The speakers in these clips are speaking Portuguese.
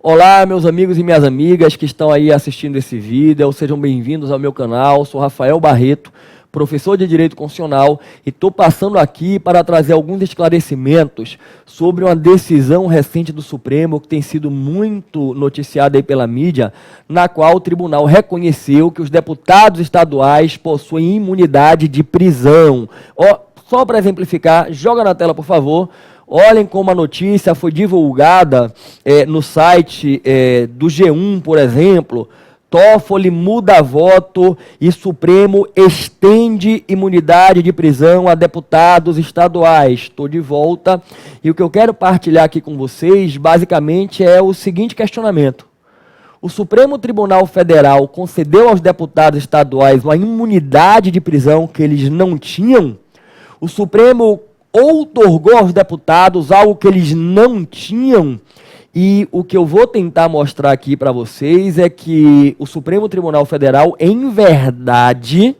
Olá, meus amigos e minhas amigas que estão aí assistindo esse vídeo, sejam bem-vindos ao meu canal. Sou Rafael Barreto, professor de Direito Constitucional, e estou passando aqui para trazer alguns esclarecimentos sobre uma decisão recente do Supremo que tem sido muito noticiada aí pela mídia, na qual o tribunal reconheceu que os deputados estaduais possuem imunidade de prisão. Só para exemplificar, joga na tela, por favor. Olhem como a notícia foi divulgada no site do G1, por exemplo. Toffoli muda voto e Supremo estende imunidade de prisão a deputados estaduais. Estou de volta e o que eu quero partilhar aqui com vocês, basicamente, é o seguinte questionamento. O Supremo Tribunal Federal concedeu aos deputados estaduais uma imunidade de prisão que eles não tinham? O Supremo outorgou aos deputados algo que eles não tinham? E o que eu vou tentar mostrar aqui para vocês é que o Supremo Tribunal Federal, em verdade,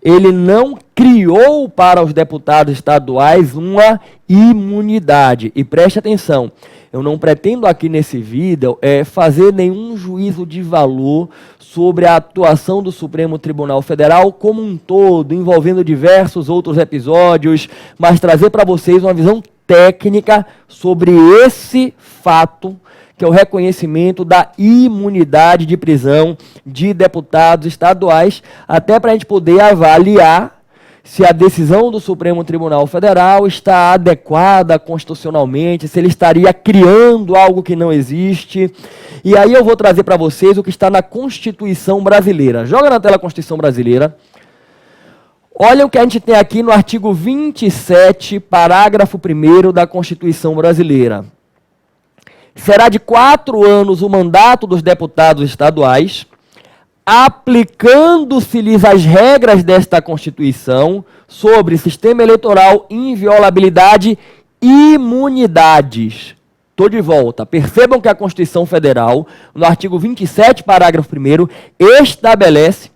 ele não criou para os deputados estaduais uma imunidade. E preste atenção, eu não pretendo aqui nesse vídeo fazer nenhum juízo de valor sobre a atuação do Supremo Tribunal Federal como um todo, envolvendo diversos outros episódios, mas trazer para vocês uma visão técnica sobre esse fato, que é o reconhecimento da imunidade de prisão de deputados estaduais, até para a gente poder avaliar se a decisão do Supremo Tribunal Federal está adequada constitucionalmente, se ele estaria criando algo que não existe. E aí eu vou trazer para vocês o que está na Constituição brasileira. Joga na tela a Constituição brasileira. Olha o que a gente tem aqui no artigo 27, parágrafo 1º da Constituição brasileira. Será de 4 anos o mandato dos deputados estaduais, aplicando-se-lhes as regras desta Constituição sobre sistema eleitoral, inviolabilidade e imunidades. Estou de volta. Percebam que a Constituição Federal, no artigo 27, parágrafo 1º, estabelece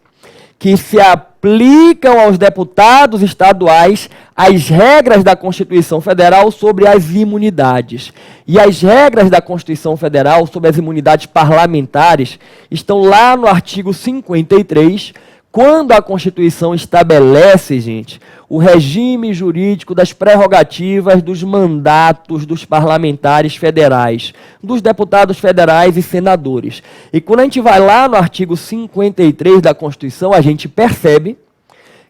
que se aplicam aos deputados estaduais as regras da Constituição Federal sobre as imunidades. E as regras da Constituição Federal sobre as imunidades parlamentares estão lá no artigo 53, quando a Constituição estabelece, gente, o regime jurídico das prerrogativas dos mandatos dos parlamentares federais, dos deputados federais e senadores. E quando a gente vai lá no artigo 53 da Constituição, a gente percebe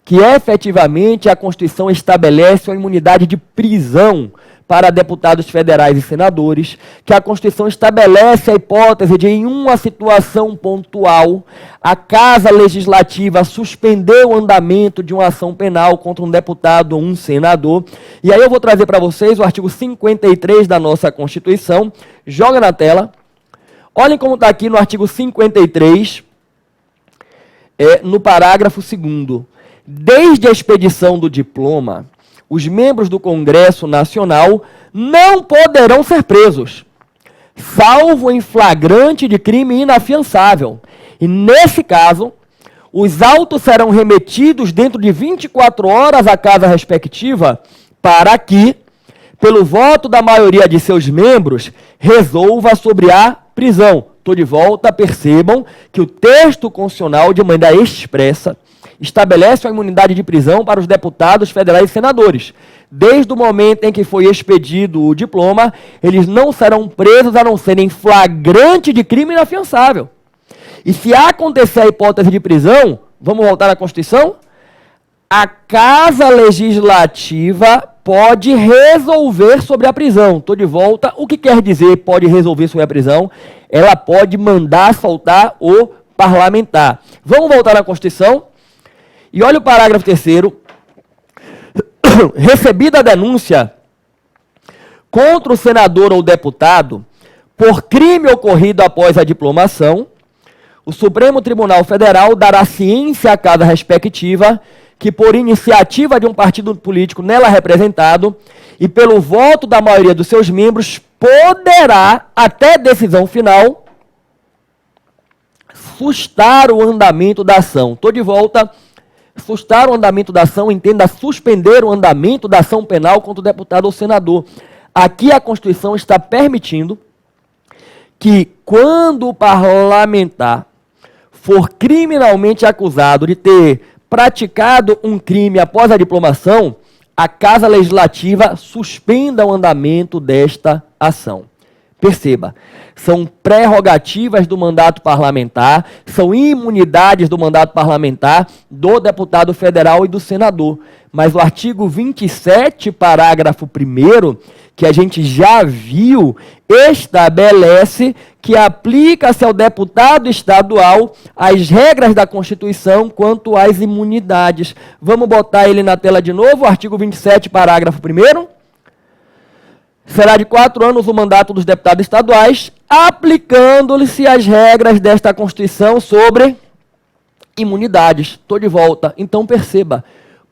que efetivamente a Constituição estabelece uma imunidade de prisão para deputados federais e senadores, que a Constituição estabelece a hipótese de, em uma situação pontual, a Casa Legislativa suspender o andamento de uma ação penal contra um deputado ou um senador. E aí eu vou trazer para vocês o artigo 53 da nossa Constituição. Joga na tela. Olhem como está aqui no artigo 53, no parágrafo 2º. Desde a expedição do diploma, os membros do Congresso Nacional não poderão ser presos, salvo em flagrante de crime inafiançável. E, nesse caso, os autos serão remetidos dentro de 24 horas à casa respectiva para que, pelo voto da maioria de seus membros, resolva sobre a prisão. Estou de volta. Percebam que o texto constitucional, de maneira expressa, estabelece a imunidade de prisão para os deputados federais e senadores. Desde o momento em que foi expedido o diploma, eles não serão presos a não ser em flagrante de crime inafiançável. E se acontecer a hipótese de prisão, vamos voltar à Constituição? A Casa Legislativa pode resolver sobre a prisão. Estou de volta. O que quer dizer pode resolver sobre a prisão? Ela pode mandar soltar o parlamentar. Vamos voltar à Constituição? E olha o parágrafo 3º. Recebida a denúncia contra o senador ou deputado por crime ocorrido após a diplomação, o Supremo Tribunal Federal dará ciência à casa respectiva que, por iniciativa de um partido político nela representado e pelo voto da maioria dos seus membros, poderá, até decisão final, sustar o andamento da ação. Estou de volta. Sustar o andamento da ação, entenda suspender o andamento da ação penal contra o deputado ou senador. Aqui a Constituição está permitindo que quando o parlamentar for criminalmente acusado de ter praticado um crime após a diplomação, a Casa Legislativa suspenda o andamento desta ação. Perceba, são prerrogativas do mandato parlamentar, são imunidades do mandato parlamentar do deputado federal e do senador. Mas o artigo 27, parágrafo 1º, que a gente já viu, estabelece que aplica-se ao deputado estadual as regras da Constituição quanto às imunidades. Vamos botar ele na tela de novo, artigo 27, parágrafo 1º. Será de 4 anos o mandato dos deputados estaduais, aplicando-lhe-se as regras desta Constituição sobre imunidades. Estou de volta. Então perceba,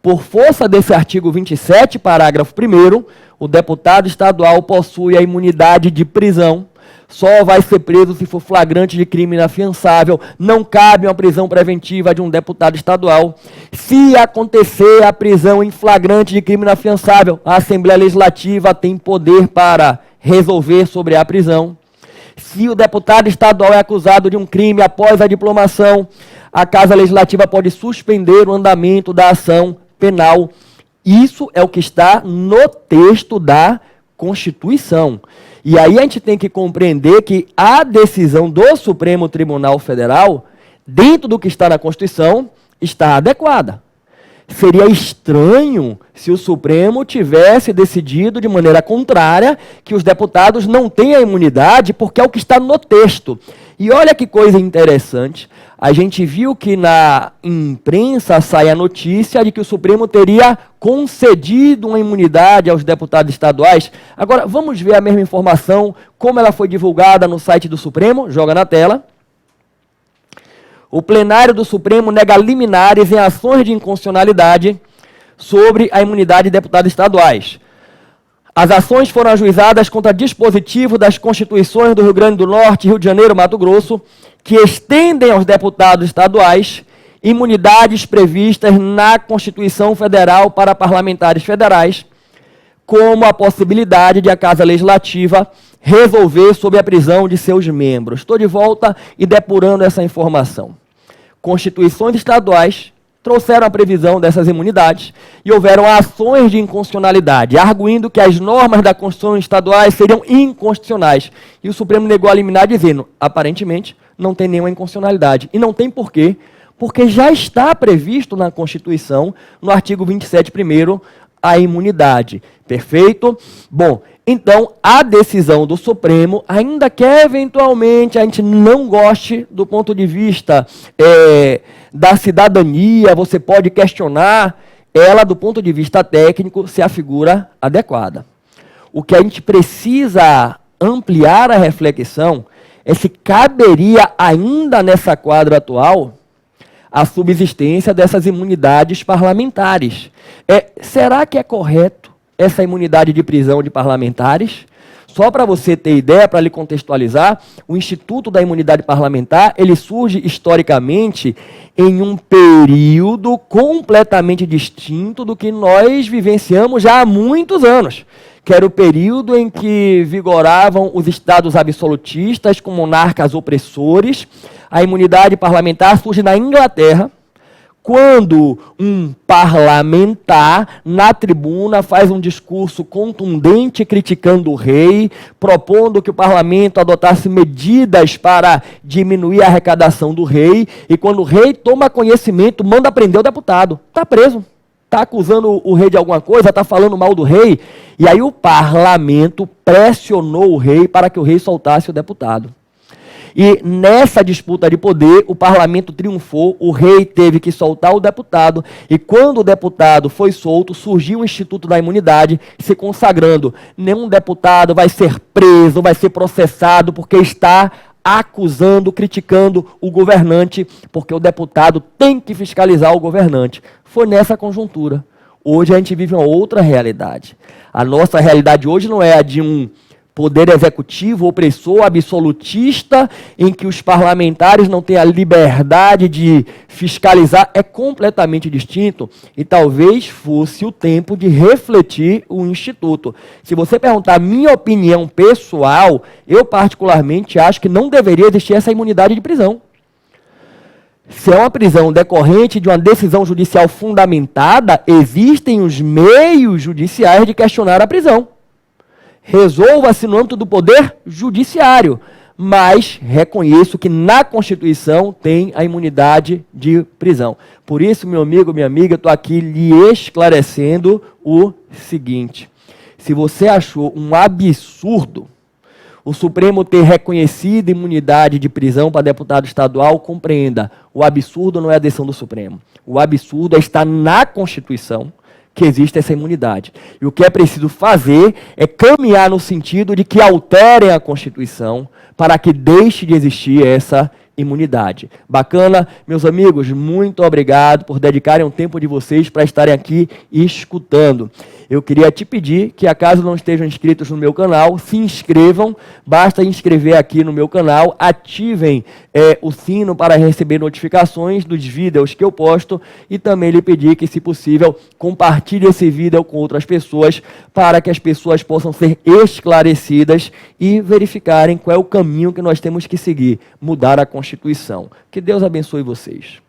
por força desse artigo 27, parágrafo 1º, o deputado estadual possui a imunidade de prisão, só vai ser preso se for flagrante de crime inafiançável, não cabe uma prisão preventiva de um deputado estadual. Se acontecer a prisão em flagrante de crime inafiançável, a Assembleia Legislativa tem poder para resolver sobre a prisão. Se o deputado estadual é acusado de um crime após a diplomação, a Casa Legislativa pode suspender o andamento da ação penal. Isso é o que está no texto da Constituição. E aí a gente tem que compreender que a decisão do Supremo Tribunal Federal, dentro do que está na Constituição, está adequada. Seria estranho se o Supremo tivesse decidido de maneira contrária que os deputados não têm a imunidade, porque é o que está no texto. E olha que coisa interessante, a gente viu que na imprensa sai a notícia de que o Supremo teria concedido uma imunidade aos deputados estaduais. Agora, vamos ver a mesma informação, como ela foi divulgada no site do Supremo, joga na tela. O plenário do Supremo nega liminares em ações de inconstitucionalidade sobre a imunidade de deputados estaduais. As ações foram ajuizadas contra dispositivos das Constituições do Rio Grande do Norte, Rio de Janeiro e Mato Grosso, que estendem aos deputados estaduais imunidades previstas na Constituição Federal para parlamentares federais, como a possibilidade de a Casa Legislativa resolver sobre a prisão de seus membros. Estou de volta e depurando essa informação. Constituições estaduais trouxeram a previsão dessas imunidades e houveram ações de inconstitucionalidade, arguindo que as normas da Constituição estaduais seriam inconstitucionais. E o Supremo negou a liminar dizendo, aparentemente, não tem nenhuma inconstitucionalidade. E não tem porquê, porque já está previsto na Constituição, no artigo 27 primeiro, a imunidade. Perfeito? Bom, então, a decisão do Supremo, ainda que eventualmente a gente não goste do ponto de vista da cidadania, você pode questionar ela do ponto de vista técnico se a figura adequada. O que a gente precisa ampliar a reflexão é se caberia ainda nessa quadra atual a subsistência dessas imunidades parlamentares. Será que é correto essa imunidade de prisão de parlamentares? Só para você ter ideia, para lhe contextualizar, o Instituto da Imunidade Parlamentar, ele surge historicamente em um período completamente distinto do que nós vivenciamos já há muitos anos, que era o período em que vigoravam os estados absolutistas com monarcas opressores. A imunidade parlamentar surge na Inglaterra, quando um parlamentar na tribuna faz um discurso contundente criticando o rei, propondo que o parlamento adotasse medidas para diminuir a arrecadação do rei, e quando o rei toma conhecimento, manda prender o deputado. Está preso. Está acusando o rei de alguma coisa, está falando mal do rei, e aí o parlamento pressionou o rei para que o rei soltasse o deputado. E nessa disputa de poder, o parlamento triunfou, o rei teve que soltar o deputado, e quando o deputado foi solto, surgiu o Instituto da Imunidade, se consagrando. Nenhum deputado vai ser preso, vai ser processado, porque está acusando, criticando o governante, porque o deputado tem que fiscalizar o governante. Foi nessa conjuntura. Hoje a gente vive uma outra realidade. A nossa realidade hoje não é a de um poder executivo opressor, absolutista, em que os parlamentares não têm a liberdade de fiscalizar, é completamente distinto e talvez fosse o tempo de refletir o Instituto. Se você perguntar a minha opinião pessoal, eu particularmente acho que não deveria existir essa imunidade de prisão. Se é uma prisão decorrente de uma decisão judicial fundamentada, existem os meios judiciais de questionar a prisão. Resolva-se no âmbito do poder judiciário, mas reconheço que na Constituição tem a imunidade de prisão. Por isso, meu amigo, minha amiga, eu estou aqui lhe esclarecendo o seguinte. Se você achou um absurdo o Supremo ter reconhecido imunidade de prisão para deputado estadual, compreenda, o absurdo não é a decisão do Supremo. O absurdo é estar na Constituição que existe essa imunidade. E o que é preciso fazer é caminhar no sentido de que alterem a Constituição para que deixe de existir essa imunidade. Bacana? Meus amigos, muito obrigado por dedicarem um tempo de vocês para estarem aqui escutando. Eu queria te pedir que, acaso não estejam inscritos no meu canal, se inscrevam, basta inscrever aqui no meu canal, ativem o sino para receber notificações dos vídeos que eu posto e também lhe pedir que, se possível, compartilhe esse vídeo com outras pessoas para que as pessoas possam ser esclarecidas e verificarem qual é o caminho que nós temos que seguir, mudar a Constituição. Que Deus abençoe vocês.